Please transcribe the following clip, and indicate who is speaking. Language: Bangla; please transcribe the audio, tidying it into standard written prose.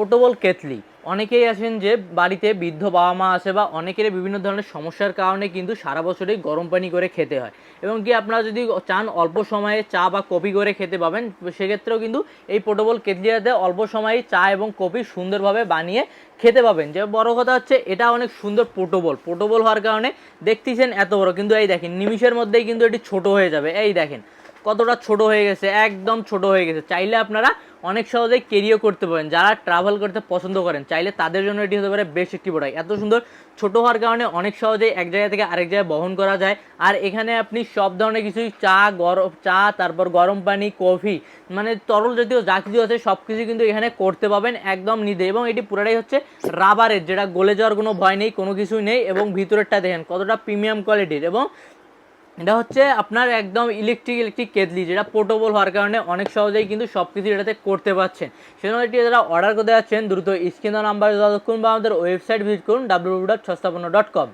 Speaker 1: Portable kettle. অনেকেই আছেন যে বাড়িতে বৃদ্ধ বাবা মা আছে বা অনেকেরই বিভিন্ন ধরনের সমস্যার কারণে কিন্তু সারা বছরই গরম পানি করে খেতে হয়, এবং কি আপনারা যদি চান অল্প সময়ে চা বা কফি করে খেতে পাবেন, সেক্ষেত্রেও কিন্তু এই পোর্টেবল কেটলিটাতে অল্প সময়ে চা এবং কফি সুন্দরভাবে বানিয়ে খেতে পাবেন। যে বড় কথা হচ্ছে এটা অনেক সুন্দর পোর্টেবল হওয়ার কারণে দেখতেছেন এত বড়, কিন্তু এই দেখেন নিমিষের মধ্যেই কিন্তু এটি ছোট হয়ে যাবে। এই দেখেন কতটা ছোট হয়ে গেছে, একদম ছোট হয়ে গেছে। চাইলে আপনারা অনেক সহজেই ক্যারিও করতে পারেন, যারা ট্রাভেল করতে পছন্দ করেন চাইলে তাদের জন্য এটি হতে পারে বেশ একটি প্রোডাক্ট। এত সুন্দর ছোট হওয়ার কারণে অনেক সহজেই এক জায়গা থেকে আরেক জায়গায় বহন করা যায়। আর এখানে আপনি সব ধরনের কিছুই চা তারপর গরম পানি কফি মানে তরল জাতীয় যা কিছু আছে সব কিছু কিন্তু এখানে করতে পাবেন একদম নিদে, এবং এটি পুরোটাই হচ্ছে রাবারের, যেটা গলে যাওয়ার কোনো ভয় নেই, কোনো কিছুই নেই। এবং ভিতরেরটা দেখেন কতটা প্রিমিয়াম কোয়ালিটির, এবং এটা হচ্ছে আপনার একদম ইলেকট্রিক কেটলি, যেটা পোর্টেবল হওয়ার কারণে অনেক সহজেই কিন্তু সব কিছু এটাতে করতে পারছেন। সেজন্য এটি যারা অর্ডার করতে যাচ্ছেন দ্রুত স্ক্রিন নাম্বার যোগাযোগ করুন বা আমাদের ওয়েবসাইট ভিজিট করুন www.সস্তাপন্ন.com।